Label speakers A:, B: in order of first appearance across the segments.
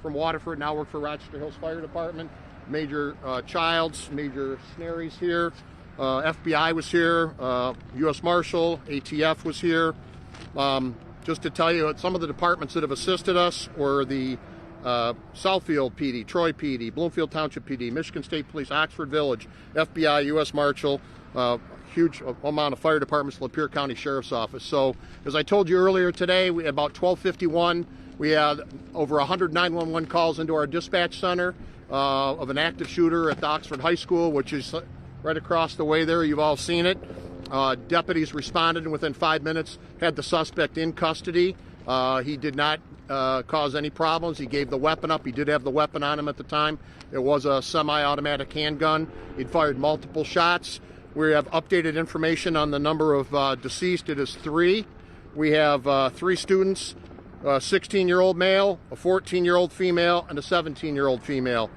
A: from Waterford, now work for Rochester Hills Fire Department. Major Childs, Major Snary's here. FBI was here. U.S. Marshal, ATF was here. Just to tell you, some of the departments that have assisted us were the Southfield PD, Troy PD, Bloomfield Township PD, Michigan State Police, Oxford Village, FBI, U.S. Marshal, huge amount of fire departments, Lapeer County Sheriff's Office. So, as I told you earlier today, we about 12:51, we had over 100 911 calls into our dispatch center of an active shooter at the Oxford High School, which is right across the way there. You've all seen it. Deputies responded and within 5 minutes had the suspect in custody. He did not cause any problems. He gave the weapon up. He did have the weapon on him at the time. It was a semi-automatic handgun. He'd fired multiple shots. We have updated information on the number of deceased. It is 3. We have 3 students, a 16-year-old male, a 14-year-old female, and a 17-year-old female.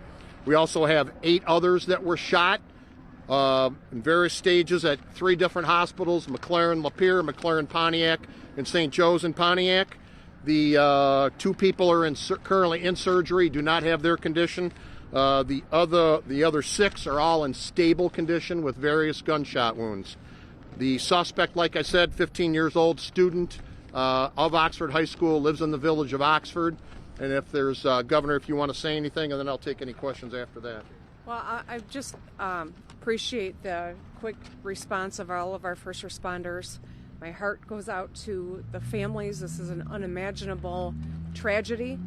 A: We also have 8 others that were shot in various stages at 3 different hospitals, McLaren Lapeer, McLaren Pontiac, and St. Joe's in Pontiac. The 2 people are currently in surgery, do not have their condition. The other 6 are all in stable condition with various gunshot wounds. The suspect, like I said, 15 years old, student of Oxford High School, lives in the village of Oxford. And if there's, Governor, if you want to say anything, and then I'll take any questions after that.
B: Well, I just appreciate the quick response of all of our first responders. My heart goes out to the families. This is an unimaginable tragedy.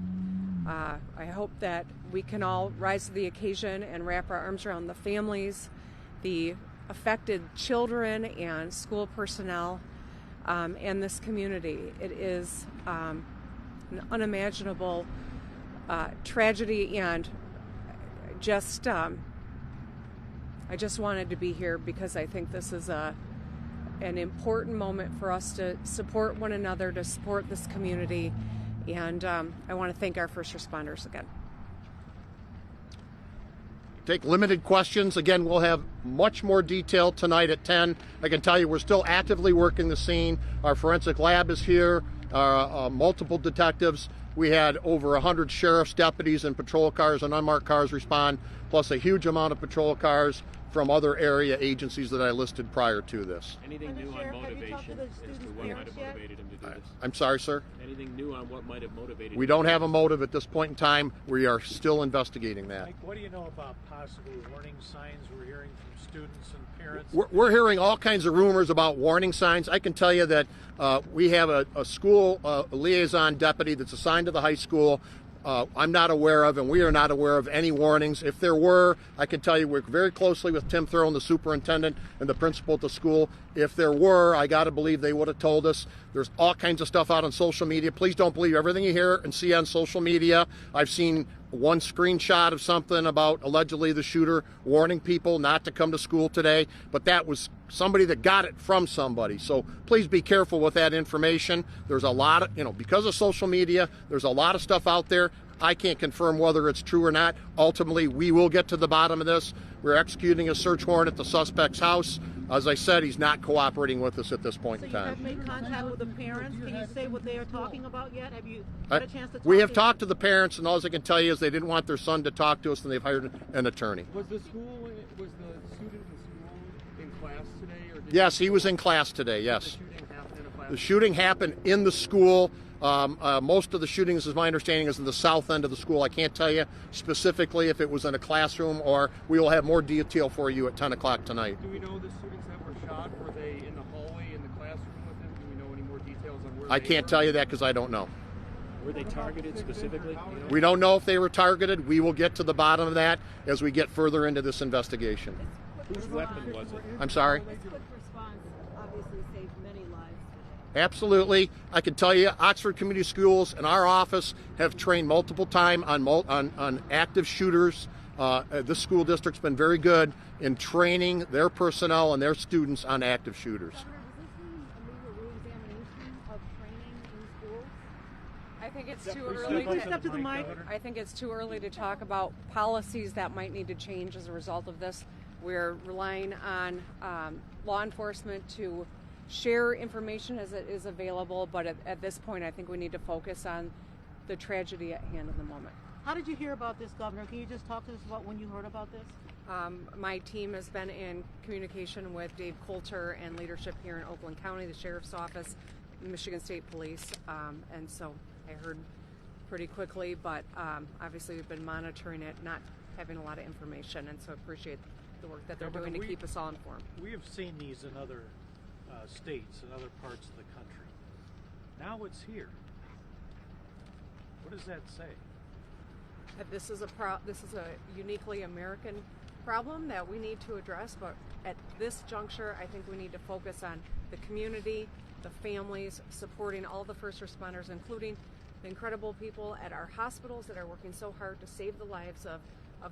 B: I hope that we can all rise to the occasion and wrap our arms around the families, the affected children and school personnel, and this community. It is an unimaginable tragedy, and I just wanted to be here because I think this is an important moment for us to support one another, to support this community, and I want to thank our first responders again.
A: Take limited questions. Again, we'll have much more detail tonight at 10. I can tell you we're still actively working the scene. Our forensic lab is here, multiple detectives. We had over 100 sheriff's deputies and patrol cars and unmarked cars respond, plus a huge amount of patrol cars from other area agencies that I listed prior to this.
C: Anything new on motivation as to what might have motivated him to do this?
A: I'm sorry, sir?
C: Anything new on what might have motivated him?
A: We don't have a motive at this point in time. We are still investigating that.
D: Mike, what do you know about possible warning signs we're hearing from students and parents?
A: We're hearing all kinds of rumors about warning signs. I can tell you that we have a school liaison deputy that's assigned to the high school. I'm not aware of, and we are not aware of any warnings. If there were, I can tell you we work very closely with Tim Throne, the superintendent, and the principal at the school. If there were, I got to believe they would have told us. There's all kinds of stuff out on social media. Please don't believe everything you hear and see on social media. I've seen one screenshot of something about allegedly the shooter warning people not to come to school today, but that was somebody that got it from somebody. So please be careful with that information. There's a lot of, because of social media, there's a lot of stuff out there. I can't confirm whether it's true or not. Ultimately, we will get to the bottom of this. We're executing a search warrant at the suspect's house. As I said, he's not cooperating with us at this point in time.
E: So you have made contact with the parents. Can you say what they are talking about yet? Have you had a chance to talk
A: We have talked to the parents, and all I can tell you is they didn't want their son to talk to us, and they've hired an attorney.
F: Was the student in school in class today? Or
A: Yes, he was in class today, yes.
F: The shooting happened in a class?
A: The shooting happened in the school. Most of the shootings, as my understanding, is in the south end of the school. I can't tell you specifically if it was in a classroom, or we will have more detail for you at 10 o'clock tonight.
F: Do we know the students that were shot? Were they in the hallway in the classroom with him? Do we know any more details on where
A: I
F: they
A: can't
F: were?
A: too that because I don't know.
C: Were they targeted specifically?
A: We don't know if they were targeted. We will get to the bottom of that as we get further into this investigation.
C: Whose weapon was it?
A: I'm sorry?
E: This quick response obviously saved many lives.
A: Absolutely. I can tell you, Oxford Community Schools and our office have trained multiple times on active shooters. This school district's been very good in training their personnel and their students on active shooters.
E: Governor, does this mean a legal re-examination of training in schools?
B: I think it's too early.
E: Step to the mic.
B: I think it's too early to talk about policies that might need to change as a result of this. We're relying on law enforcement to share information as it is available, but at this point I think we need to focus on the tragedy at hand in the moment.
E: How did you hear about this, Governor? Can you just talk to us about when you heard about this?
B: My team has been in communication with Dave Coulter and leadership here in Oakland County, the Sheriff's Office, Michigan State Police, and so I heard pretty quickly, but obviously we've been monitoring it, not having a lot of information, and so appreciate the work that they're doing to keep us all informed.
D: We have seen these in other states and other parts of the country. Now it's here. What does that say?
B: That this is a uniquely American problem that we need to address, but at this juncture, I think we need to focus on the community, the families, supporting all the first responders, including the incredible people at our hospitals that are working so hard to save the lives of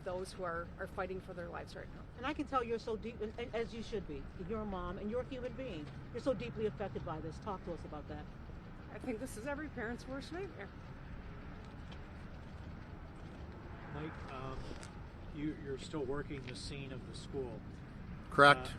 B: those who are fighting for their lives right now.
E: And I can tell you're so deep, as you should be. You're a mom and you're a human being. You're so deeply affected by this. Talk to us about that.
B: I think this is every parent's worst nightmare.
D: Mike, you're still working the scene of the school.
A: Correct.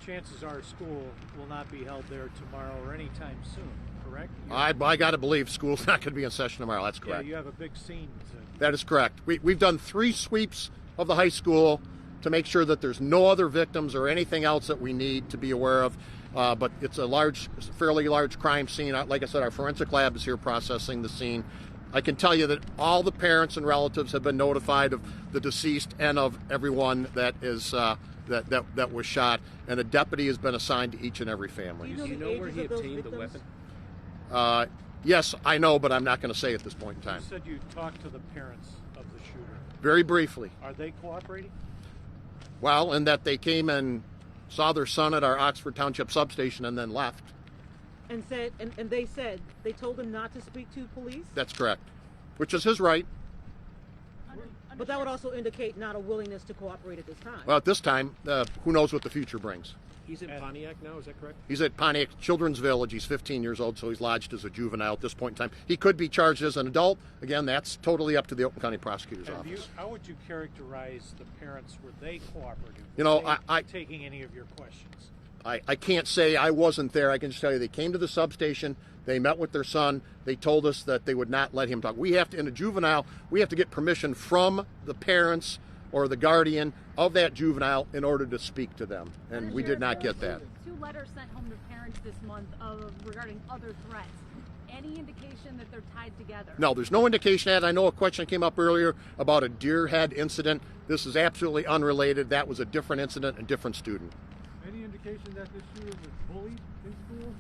D: Chances are school will not be held there tomorrow or anytime soon, correct?
A: I got to believe school's not going to be in session tomorrow. That's correct.
D: Yeah, you have a big scene to...
A: That is correct. We've done 3 sweeps of the high school to make sure that there's no other victims or anything else that we need to be aware of. But it's a fairly large crime scene. Like I said, our forensic lab is here processing the scene. I can tell you that all the parents and relatives have been notified of the deceased and of everyone that is that was shot, and a deputy has been assigned to each and every family.
C: Do you know where he obtained the weapon?
A: Yes, I know, but I'm not going to say at this point in time.
D: You said you talked to the parents of the shooter.
A: Very briefly.
D: Are they cooperating?
A: Well, in that they came and saw their son at our Oxford Township substation and then left.
E: And they told him not to speak to police?
A: That's correct, which is his right.
E: But that would also indicate not a willingness to cooperate at this time.
A: Well, at this time, who knows what the future brings.
C: He's in Pontiac now, is that correct?
A: He's at Pontiac Children's Village. He's 15 years old, so he's lodged as a juvenile at this point in time. He could be charged as an adult. Again, that's totally up to the Oakland County Prosecutor's Office.
D: How would you characterize the parents? Were they cooperative?
A: You know,
D: Were they taking any of your questions?
A: I can't say I wasn't there. I can just tell you they came to the substation. They met with their son. They told us that they would not let him talk. We have to, in a juvenile, we have to get permission from the parents or the guardian of that juvenile in order to speak to them. And we did not get that.
G: 2 letters sent home to parents this month regarding other threats. Any indication that they're tied together?
A: No, there's no indication of that. I know a question came up earlier about a deer head incident. This is absolutely unrelated. That was a different incident, a different student.
F: Any indication that this shooter was bullied in school?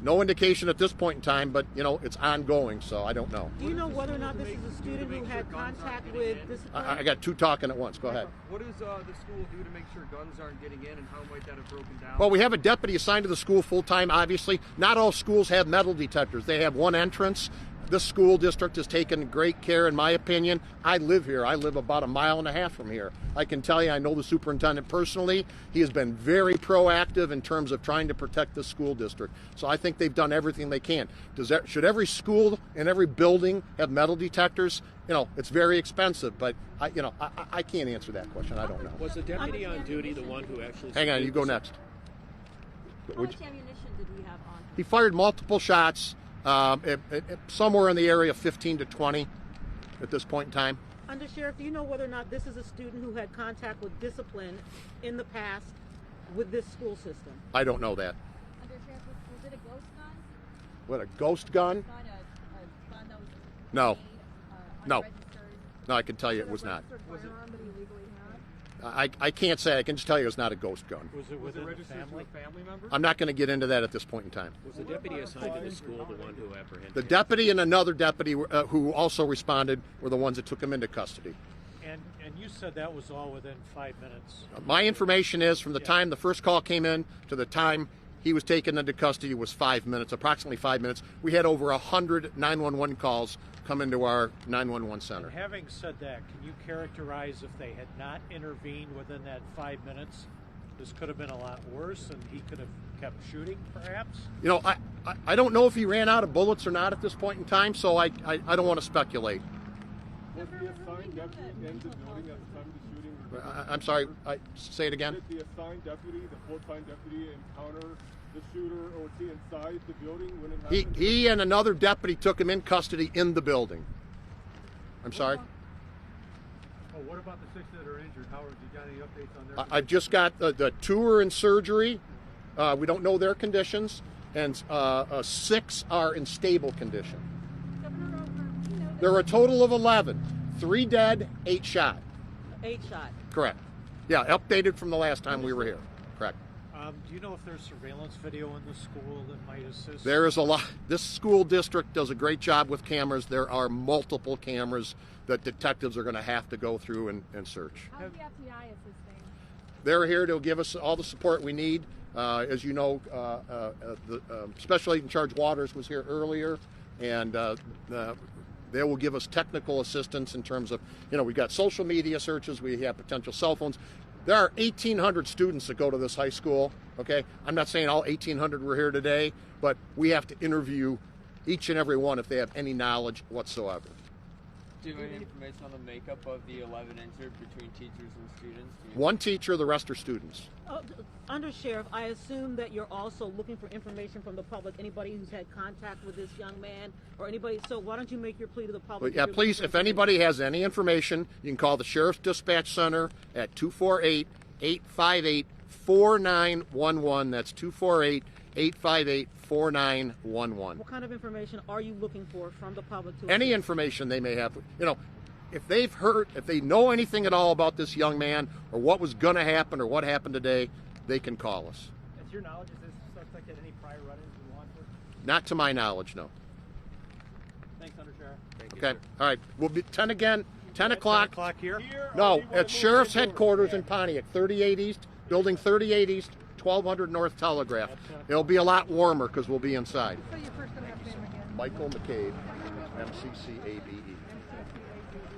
A: No indication at this point in time, but, you know, it's ongoing, so I don't know.
E: Do you know whether or not this is a student who had contact with discipline?
A: I got 2 talking at once. Go ahead.
F: What does the school do to make sure guns aren't getting in, and how might that have broken down?
A: Well, we have a deputy assigned to the school full-time, obviously. Not all schools have metal detectors. They have one entrance. This school district has taken great care, in my opinion. I live here. I live about 1.5 miles from here. I can tell you, I know the superintendent personally. He has been very proactive in terms of trying to protect the school district. So I think they've done everything they can. Should every school and every building have metal detectors? You know, it's very expensive, but I can't answer that question. I don't know.
C: Was the deputy on duty the one who actually...
A: Hang on, you go next.
G: How much ammunition did we have on him?
A: He fired multiple shots. Somewhere in the area of 15 to 20 at this point in time.
E: Undersheriff, do you know whether or not this is a student who had contact with discipline in the past with this school system?
A: I don't know that.
G: Undersheriff, was it a ghost gun?
A: What, a ghost gun?
G: A gun that was
A: No.
G: made,
A: No.
G: unregistered?
A: No, I can tell you it was not.
G: Was it firearm that he legally had?
A: I can't say. I can just tell you it's not a ghost gun.
D: Was it within the family?
F: Family member?
A: I'm not going to get into that at this point in time.
C: Was the deputy assigned to the school the one who apprehended
A: The
C: him?
A: deputy and another deputy who also responded were the ones that took him into custody.
D: And you said that was all within 5 minutes.
A: My information is from the time the first call came in to the time he was taken into custody was 5 minutes, approximately 5 minutes. We had over 100 911 calls come into our 911 center.
D: And having said that, can you characterize if they had not intervened within that 5 minutes, this could have been a lot worse and he could have kept shooting, perhaps?
A: You know, I don't know if he ran out of bullets or not at this point in time, so I don't want to speculate.
H: Was the assigned deputy in the building at the time of the shooting?
A: I'm sorry, say it again.
H: Did the assigned deputy, the full-time deputy, encounter the shooter, or was he inside the building when it happened?
A: He and another deputy took him in custody in the building. I'm sorry?
D: Oh, what about the 6 that are injured? Howard, you got any updates on their
A: I've just got the 2 are in surgery. We don't know their conditions. And 6 are in stable condition. There are a total of 11. 3 dead, 8 shot.
E: 8 shot.
A: Correct. Yeah, updated from the last time we were here. Correct.
D: Do you know if there's surveillance video in the school that might assist?
A: There is a lot. This school district does a great job with cameras. There are multiple cameras that detectives are going to have to go through and search.
G: How's the FBI assisting?
A: They're here to give us all the support we need. As you know, the Special Agent in Charge Waters was here earlier, and they will give us technical assistance in terms of, we've got social media searches, we have potential cell phones. There are 1,800 students that go to this high school, okay? I'm not saying all 1,800 were here today, but we have to interview each and every one if they have any knowledge whatsoever.
I: Do you have any information on the makeup of the 11 injured between teachers and students?
A: One teacher, the rest are students.
E: Undersheriff, I assume that you're also looking for information from the public, anybody who's had contact with this young man or anybody. So why don't you make your plea to the public?
A: Yeah, please, if anybody has any information, you can call the Sheriff's Dispatch Center at 248-858-4911. That's 248-858-4911.
E: What kind of information are you looking for from the public?
A: Any information they may have. If they've heard, if they know anything at all about this young man or what was going to happen or what happened today, they can call us.
F: As your knowledge, is this suspect had any prior run-ins with law enforcement?
A: Not to my knowledge, no.
F: Thanks, Undersheriff.
I: Thank you,
A: Okay,
I: sir.
A: all right. We'll be 10 again, 10 o'clock.
D: 10 o'clock here?
A: No, at Sheriff's Headquarters in Pontiac, 38 East, Building 38 East, 1200 North Telegraph. It'll be a lot warmer because we'll be inside.
B: So your first and last name again?
A: Michael McCabe, MCCABE.